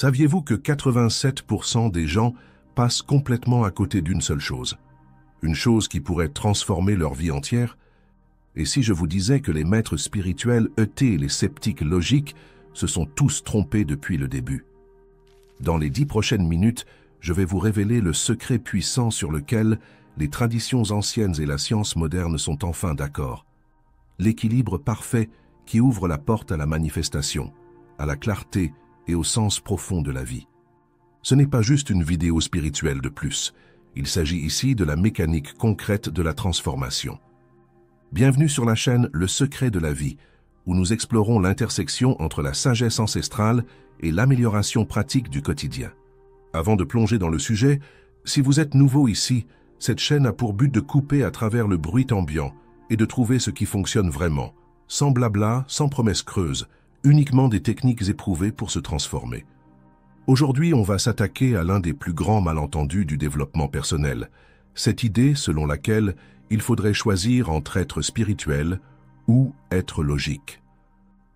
Saviez-vous que 87% des gens passent complètement à côté d'une seule chose? Une chose qui pourrait transformer leur vie entière? Et si je vous disais que les maîtres spirituels et les sceptiques logiques se sont tous trompés depuis le début? Dans les 10 prochaines minutes, je vais vous révéler le secret puissant sur lequel les traditions anciennes et la science moderne sont enfin d'accord. L'équilibre parfait qui ouvre la porte à la manifestation, à la clarté et au sens profond de la vie. Ce n'est pas juste une vidéo spirituelle de plus. Il s'agit ici de la mécanique concrète de la transformation. Bienvenue sur la chaîne Le Secret de la Vie, où nous explorons l'intersection entre la sagesse ancestrale et l'amélioration pratique du quotidien. Avant de plonger dans le sujet, si vous êtes nouveau ici, cette chaîne a pour but de couper à travers le bruit ambiant et de trouver ce qui fonctionne vraiment, sans blabla, sans promesses creuses, uniquement des techniques éprouvées pour se transformer. Aujourd'hui, on va s'attaquer à l'un des plus grands malentendus du développement personnel, cette idée selon laquelle il faudrait choisir entre être spirituel ou être logique.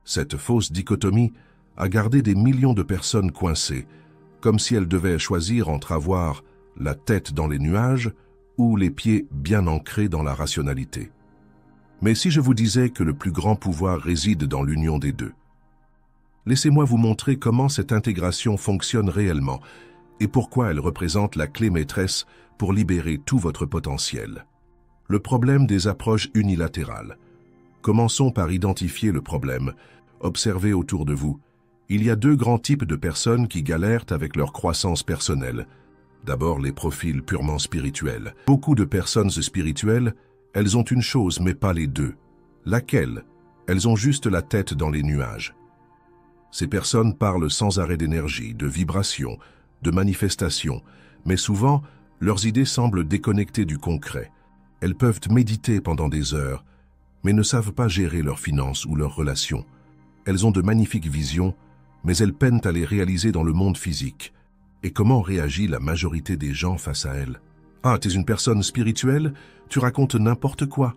Cette fausse dichotomie a gardé des millions de personnes coincées, comme si elles devaient choisir entre avoir la tête dans les nuages ou les pieds bien ancrés dans la rationalité. Mais si je vous disais que le plus grand pouvoir réside dans l'union des deux? Laissez-moi vous montrer comment cette intégration fonctionne réellement et pourquoi elle représente la clé maîtresse pour libérer tout votre potentiel. Le problème des approches unilatérales. Commençons par identifier le problème. Observez autour de vous. Il y a deux grands types de personnes qui galèrent avec leur croissance personnelle. D'abord, les profils purement spirituels. Beaucoup de personnes spirituelles, elles ont une chose mais pas les deux. Laquelle? Elles ont juste la tête dans les nuages. Ces personnes parlent sans arrêt d'énergie, de vibration, de manifestation, mais souvent, leurs idées semblent déconnectées du concret. Elles peuvent méditer pendant des heures, mais ne savent pas gérer leurs finances ou leurs relations. Elles ont de magnifiques visions, mais elles peinent à les réaliser dans le monde physique. Et comment réagit la majorité des gens face à elles? Ah, t'es une personne spirituelle? Tu racontes n'importe quoi.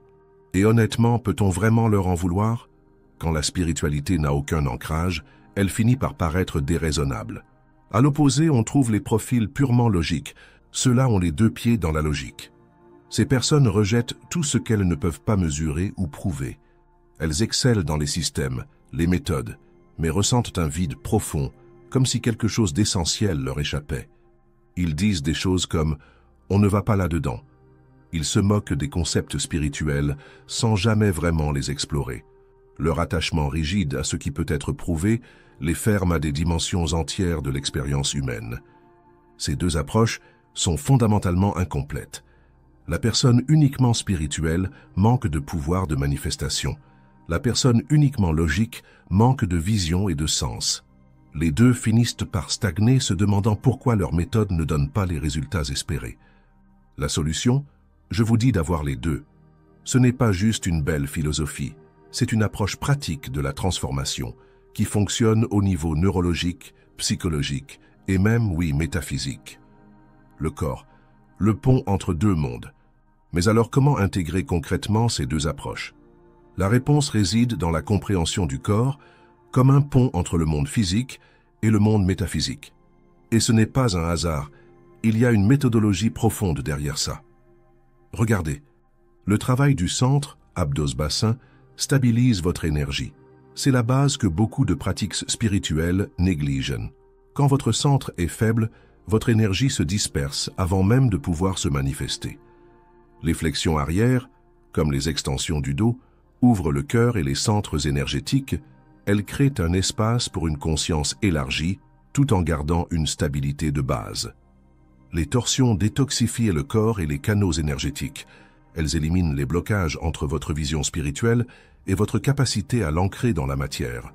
Et honnêtement, peut-on vraiment leur en vouloir? Quand la spiritualité n'a aucun ancrage, elle finit par paraître déraisonnable. À l'opposé, on trouve les profils purement logiques. Ceux-là ont les deux pieds dans la logique. Ces personnes rejettent tout ce qu'elles ne peuvent pas mesurer ou prouver. Elles excellent dans les systèmes, les méthodes, mais ressentent un vide profond, comme si quelque chose d'essentiel leur échappait. Ils disent des choses comme « on ne va pas là-dedans ». Ils se moquent des concepts spirituels sans jamais vraiment les explorer. Leur attachement rigide à ce qui peut être prouvé les ferme à des dimensions entières de l'expérience humaine. Ces deux approches sont fondamentalement incomplètes. La personne uniquement spirituelle manque de pouvoir de manifestation. La personne uniquement logique manque de vision et de sens. Les deux finissent par stagner, se demandant pourquoi leur méthode ne donne pas les résultats espérés. La solution? Je vous dis d'avoir les deux. Ce n'est pas juste une belle philosophie, c'est une approche pratique de la transformation qui fonctionne au niveau neurologique, psychologique et même, oui, métaphysique. Le corps, le pont entre deux mondes. Mais alors comment intégrer concrètement ces deux approches? La réponse réside dans la compréhension du corps comme un pont entre le monde physique et le monde métaphysique. Et ce n'est pas un hasard, il y a une méthodologie profonde derrière ça. Regardez, le travail du centre, abdos-bassin, stabilise votre énergie. C'est la base que beaucoup de pratiques spirituelles négligent. Quand votre centre est faible, votre énergie se disperse avant même de pouvoir se manifester. Les flexions arrière, comme les extensions du dos, ouvrent le cœur et les centres énergétiques. Elles créent un espace pour une conscience élargie, tout en gardant une stabilité de base. Les torsions détoxifient le corps et les canaux énergétiques. Elles éliminent les blocages entre votre vision spirituelle et votre capacité à l'ancrer dans la matière.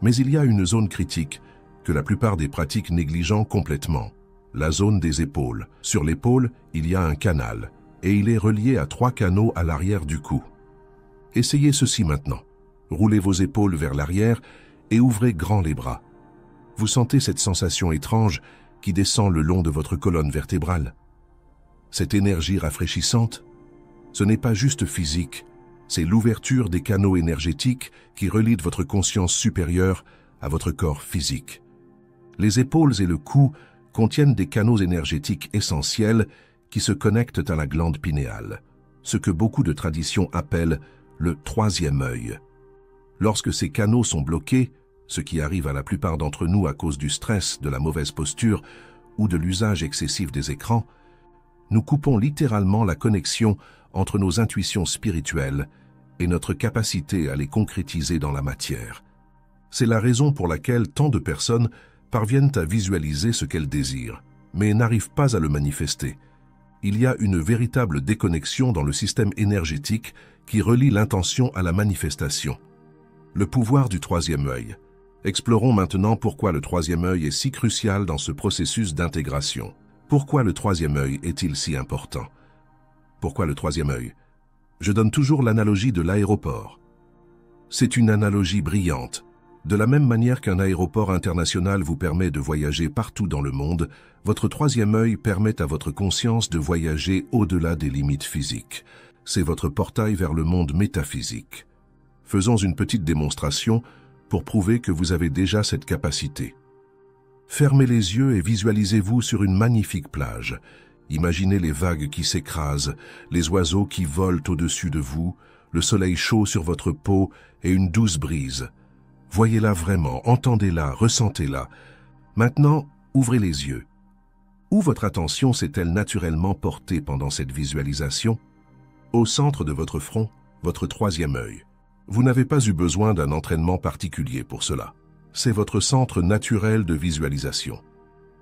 Mais il y a une zone critique que la plupart des pratiques négligent complètement, la zone des épaules. Sur l'épaule, il y a un canal, et il est relié à 3 canaux à l'arrière du cou. Essayez ceci maintenant. Roulez vos épaules vers l'arrière et ouvrez grand les bras. Vous sentez cette sensation étrange qui descend le long de votre colonne vertébrale. Cette énergie rafraîchissante, ce n'est pas juste physique, c'est l'ouverture des canaux énergétiques qui relient votre conscience supérieure à votre corps physique. Les épaules et le cou contiennent des canaux énergétiques essentiels qui se connectent à la glande pinéale, ce que beaucoup de traditions appellent le troisième œil. Lorsque ces canaux sont bloqués, ce qui arrive à la plupart d'entre nous à cause du stress, de la mauvaise posture ou de l'usage excessif des écrans, nous coupons littéralement la connexion entre nos intuitions spirituelles et notre capacité à les concrétiser dans la matière. C'est la raison pour laquelle tant de personnes parviennent à visualiser ce qu'elles désirent, mais n'arrivent pas à le manifester. Il y a une véritable déconnexion dans le système énergétique qui relie l'intention à la manifestation. Le pouvoir du troisième œil. Explorons maintenant pourquoi le troisième œil est si crucial dans ce processus d'intégration. Pourquoi le troisième œil est-il si important? Pourquoi le troisième œil? Je donne toujours l'analogie de l'aéroport. C'est une analogie brillante. De la même manière qu'un aéroport international vous permet de voyager partout dans le monde, votre troisième œil permet à votre conscience de voyager au-delà des limites physiques. C'est votre portail vers le monde métaphysique. Faisons une petite démonstration pour prouver que vous avez déjà cette capacité. Fermez les yeux et visualisez-vous sur une magnifique plage. Imaginez les vagues qui s'écrasent, les oiseaux qui volent au-dessus de vous, le soleil chaud sur votre peau et une douce brise. Voyez-la vraiment, entendez-la, ressentez-la. Maintenant, ouvrez les yeux. Où votre attention s'est-elle naturellement portée pendant cette visualisation? Au centre de votre front, votre troisième œil. Vous n'avez pas eu besoin d'un entraînement particulier pour cela. C'est votre centre naturel de visualisation.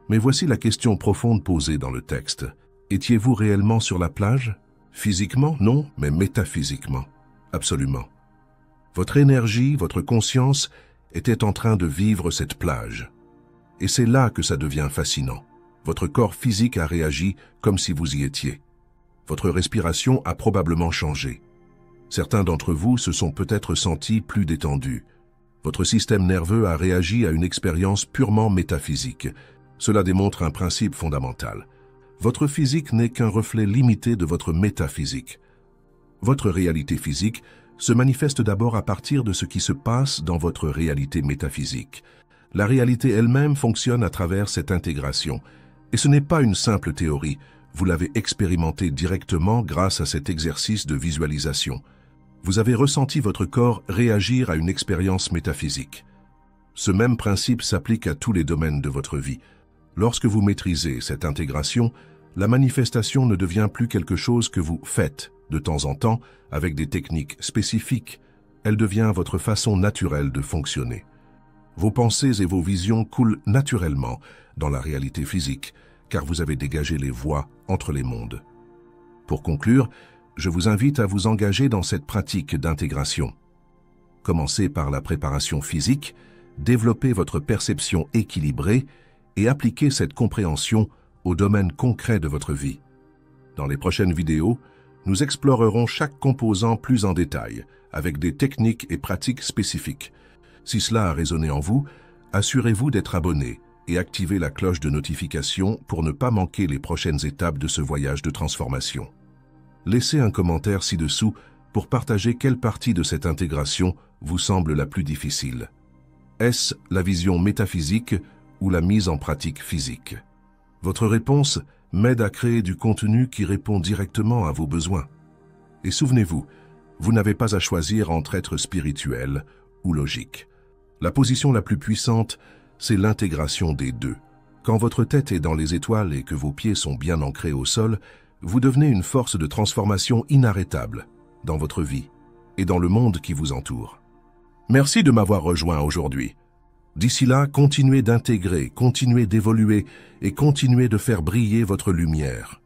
Mais voici la question profonde posée dans le texte. Étiez-vous réellement sur la plage? Physiquement, non, mais métaphysiquement. Absolument. Votre énergie, votre conscience était en train de vivre cette plage. Et c'est là que ça devient fascinant. Votre corps physique a réagi comme si vous y étiez. Votre respiration a probablement changé. Certains d'entre vous se sont peut-être sentis plus détendus. Votre système nerveux a réagi à une expérience purement métaphysique. Cela démontre un principe fondamental. Votre physique n'est qu'un reflet limité de votre métaphysique. Votre réalité physique se manifeste d'abord à partir de ce qui se passe dans votre réalité métaphysique. La réalité elle-même fonctionne à travers cette intégration. Et ce n'est pas une simple théorie, vous l'avez expérimenté directement grâce à cet exercice de visualisation. Vous avez ressenti votre corps réagir à une expérience métaphysique. Ce même principe s'applique à tous les domaines de votre vie. Lorsque vous maîtrisez cette intégration, la manifestation ne devient plus quelque chose que vous faites de temps en temps avec des techniques spécifiques. Elle devient votre façon naturelle de fonctionner. Vos pensées et vos visions coulent naturellement dans la réalité physique, car vous avez dégagé les voies entre les mondes. Pour conclure, je vous invite à vous engager dans cette pratique d'intégration. Commencez par la préparation physique, développez votre perception équilibrée et appliquez cette compréhension au domaine concret de votre vie. Dans les prochaines vidéos, nous explorerons chaque composant plus en détail, avec des techniques et pratiques spécifiques. Si cela a résonné en vous, assurez-vous d'être abonné et activez la cloche de notification pour ne pas manquer les prochaines étapes de ce voyage de transformation. Laissez un commentaire ci-dessous pour partager quelle partie de cette intégration vous semble la plus difficile. Est-ce la vision métaphysique ou la mise en pratique physique? Votre réponse m'aide à créer du contenu qui répond directement à vos besoins. Et souvenez-vous, vous n'avez pas à choisir entre être spirituel ou logique. La position la plus puissante, c'est l'intégration des deux. Quand votre tête est dans les étoiles et que vos pieds sont bien ancrés au sol, vous devenez une force de transformation inarrêtable dans votre vie et dans le monde qui vous entoure. Merci de m'avoir rejoint aujourd'hui. D'ici là, continuez d'intégrer, continuez d'évoluer et continuez de faire briller votre lumière.